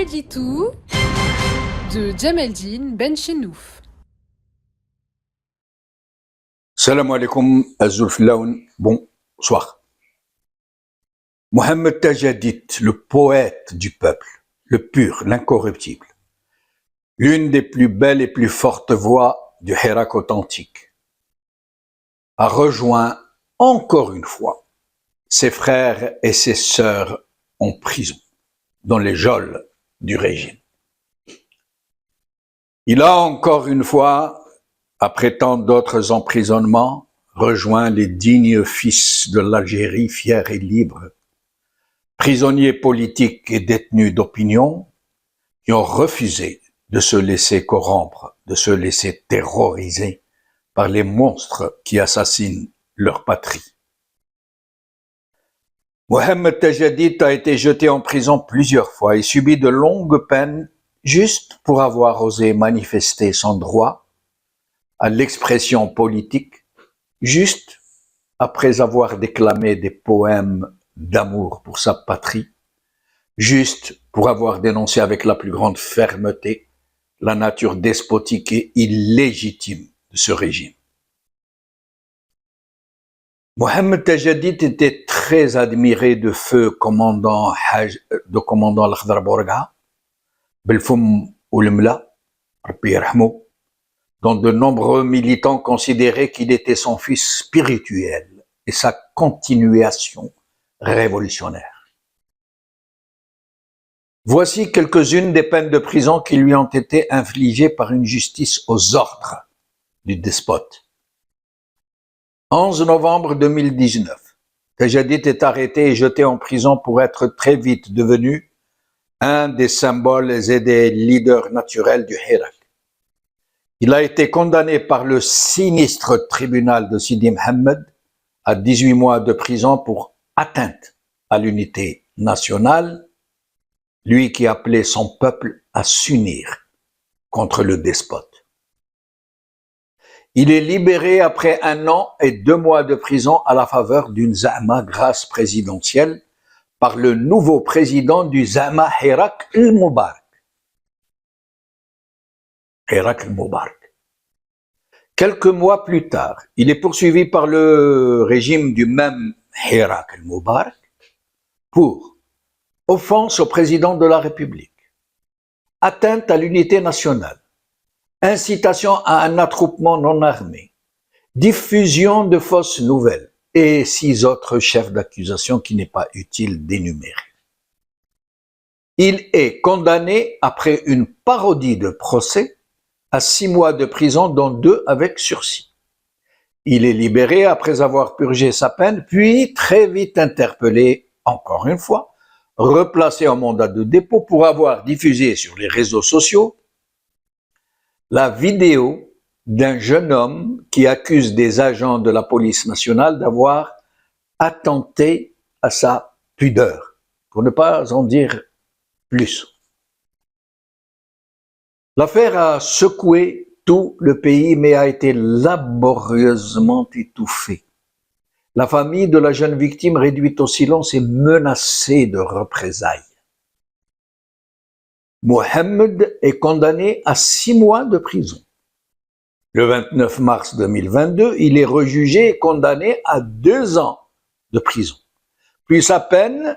Hadjitou de Djemeldine Ben Chenouf. Salam alaikum, Azul Filaoun, bonsoir. Mohamed Tajadid, le poète du peuple, le pur, l'incorruptible, l'une des plus belles et plus fortes voix du Hirak authentique, a rejoint encore une fois ses frères et ses sœurs en prison, dans les geôles du régime. Il a encore une fois, après tant d'autres emprisonnements, rejoint les dignes fils de l'Algérie fière et libre, prisonniers politiques et détenus d'opinion, qui ont refusé de se laisser corrompre, de se laisser terroriser par les monstres qui assassinent leur patrie. Mohamed Tajadid a été jeté en prison plusieurs fois et subi de longues peines juste pour avoir osé manifester son droit à l'expression politique, juste après avoir déclamé des poèmes d'amour pour sa patrie, juste pour avoir dénoncé avec la plus grande fermeté la nature despotique et illégitime de ce régime. Mohamed Tajadid était très admiré de feu commandant l'Akhdar Bourga, Belfoum Oulemla, Rabbi yarhamou, dont de nombreux militants considéraient qu'il était son fils spirituel et sa continuation révolutionnaire. Voici quelques-unes des peines de prison qui lui ont été infligées par une justice aux ordres du despote. 11 novembre 2019, Tajadid est arrêté et jeté en prison pour être très vite devenu un des symboles et des leaders naturels du Hirak. Il a été condamné par le sinistre tribunal de Sidi Mohamed à 18 mois de prison pour atteinte à l'unité nationale, lui qui appelait son peuple à s'unir contre le despote. Il est libéré après 1 an et 2 mois de prison à la faveur d'une Zahma grâce présidentielle par le nouveau président du Zahma Hirak el-Moubarak. Hirak el-Moubarak. Quelques mois plus tard, il est poursuivi par le régime du même Hirak el-Moubarak pour offense au président de la République, atteinte à l'unité nationale, incitation à un attroupement non armé, diffusion de fausses nouvelles et 6 autres chefs d'accusation qui n'est pas utile d'énumérer. Il est condamné après une parodie de procès à 6 mois de prison, dont 2 avec sursis. Il est libéré après avoir purgé sa peine, puis très vite interpellé, encore une fois, replacé en mandat de dépôt pour avoir diffusé sur les réseaux sociaux la vidéo d'un jeune homme qui accuse des agents de la police nationale d'avoir attenté à sa pudeur, pour ne pas en dire plus. L'affaire a secoué tout le pays, mais a été laborieusement étouffée. La famille de la jeune victime, réduite au silence, est menacée de représailles. Mohamed est condamné à 6 mois de prison. Le 29 mars 2022, il est rejugé et condamné à 2 ans de prison. Puis sa peine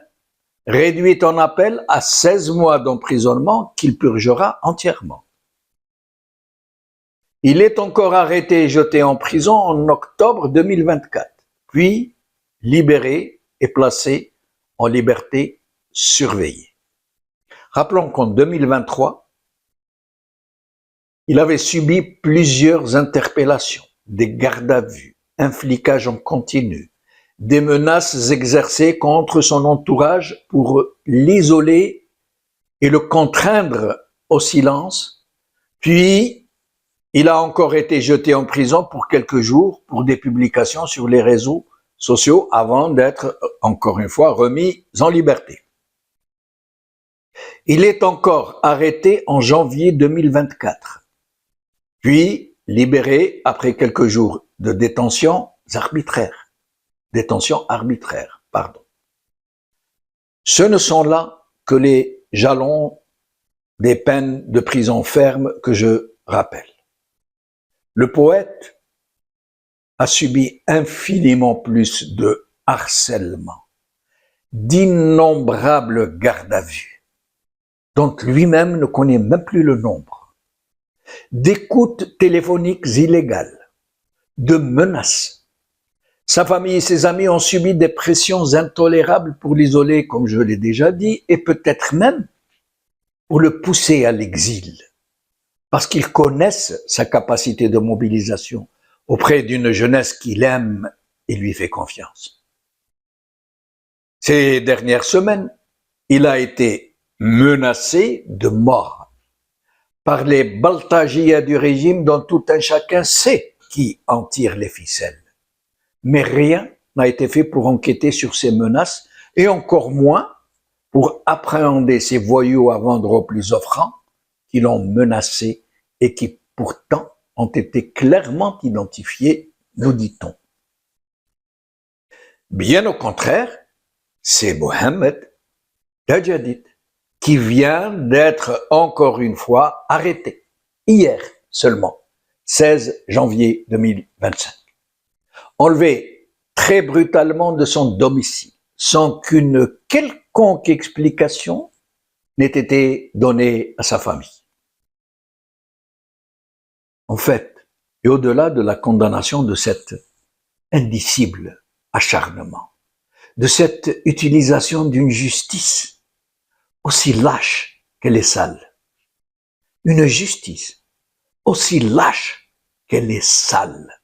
réduite en appel à 16 mois d'emprisonnement qu'il purgera entièrement. Il est encore arrêté et jeté en prison en octobre 2024, puis libéré et placé en liberté surveillée. Rappelons qu'en 2023, il avait subi plusieurs interpellations, des gardes à vue, un flicage en continu, des menaces exercées contre son entourage pour l'isoler et le contraindre au silence. Puis, il a encore été jeté en prison pour quelques jours pour des publications sur les réseaux sociaux avant d'être, encore une fois, remis en liberté. Il est encore arrêté en janvier 2024, puis libéré après quelques jours de détention arbitraire. Ce ne sont là que les jalons des peines de prison ferme que je rappelle. Le poète a subi infiniment plus de harcèlement, d'innombrables gardes à vue, dont lui-même ne connaît même plus le nombre, d'écoutes téléphoniques illégales, de menaces. Sa famille et ses amis ont subi des pressions intolérables pour l'isoler, comme je l'ai déjà dit, et peut-être même pour le pousser à l'exil, parce qu'ils connaissent sa capacité de mobilisation auprès d'une jeunesse qu'il aime et lui fait confiance. Ces dernières semaines, il a été menacé de mort par les baltagias du régime dont tout un chacun sait qui en tire les ficelles. Mais rien n'a été fait pour enquêter sur ces menaces et encore moins pour appréhender ces voyous à vendre aux plus offrants qui l'ont menacé et qui pourtant ont été clairement identifiés, nous dit-on. Bien au contraire, c'est Mohamed Tajadid qui vient d'être encore une fois arrêté, hier seulement, 16 janvier 2025. Enlevé très brutalement de son domicile, sans qu'une quelconque explication n'ait été donnée à sa famille. En fait, et au-delà de la condamnation de cet indicible acharnement, de cette utilisation d'une justice aussi lâche qu'elle est sale, une justice aussi lâche qu'elle est sale.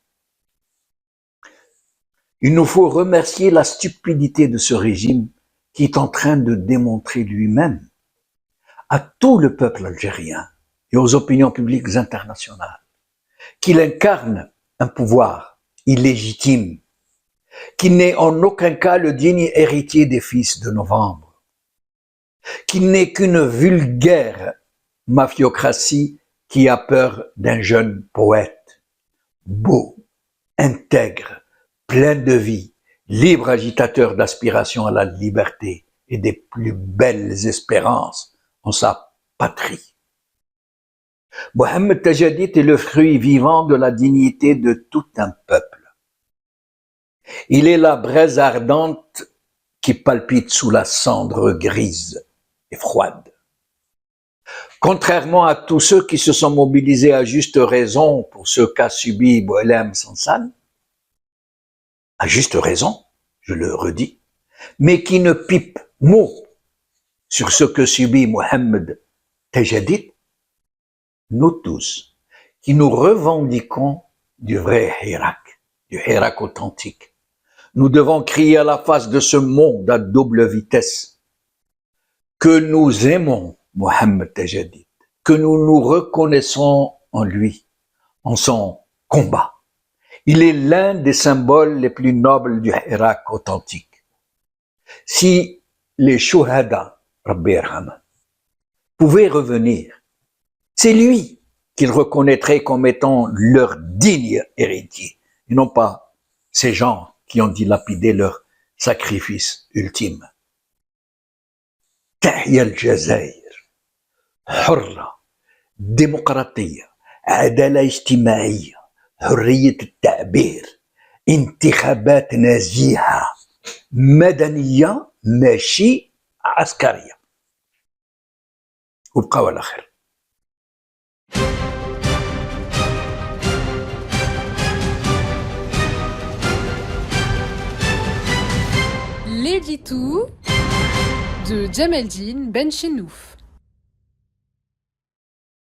Il nous faut remercier la stupidité de ce régime qui est en train de démontrer lui-même à tout le peuple algérien et aux opinions publiques internationales qu'il incarne un pouvoir illégitime, qu'il n'est en aucun cas le digne héritier des fils de novembre, qu'il n'est qu'une vulgaire mafiocratie qui a peur d'un jeune poète, beau, intègre, plein de vie, libre agitateur d'aspiration à la liberté et des plus belles espérances en sa patrie. Mohamed Tajadid est le fruit vivant de la dignité de tout un peuple. Il est la braise ardente qui palpite sous la cendre grise et froide. Contrairement à tous ceux qui se sont mobilisés à juste raison pour ce qu'a subi Boualem Sansal, à juste raison, je le redis, mais qui ne pipent mot sur ce que subit Mohamed Tajadid, nous tous, qui nous revendiquons du vrai Hirak authentique, nous devons crier à la face de ce monde à double vitesse que nous aimons Mohamed Tajadid, que nous nous reconnaissons en lui, en son combat. Il est l'un des symboles les plus nobles du Hirak authentique. Si les Shuhada, Rabbi Yarham, pouvaient revenir, c'est lui qu'ils reconnaîtraient comme étant leur digne héritier, et non pas ces gens qui ont dilapidé leur sacrifice ultime. تحيا الجزائر حرة ديمقراطية عدالة اجتماعية حرية التعبير انتخابات نزيهة مدنية ماشي عسكرية وبقاو على خير. L'édito de Djemeldine Benchenouf.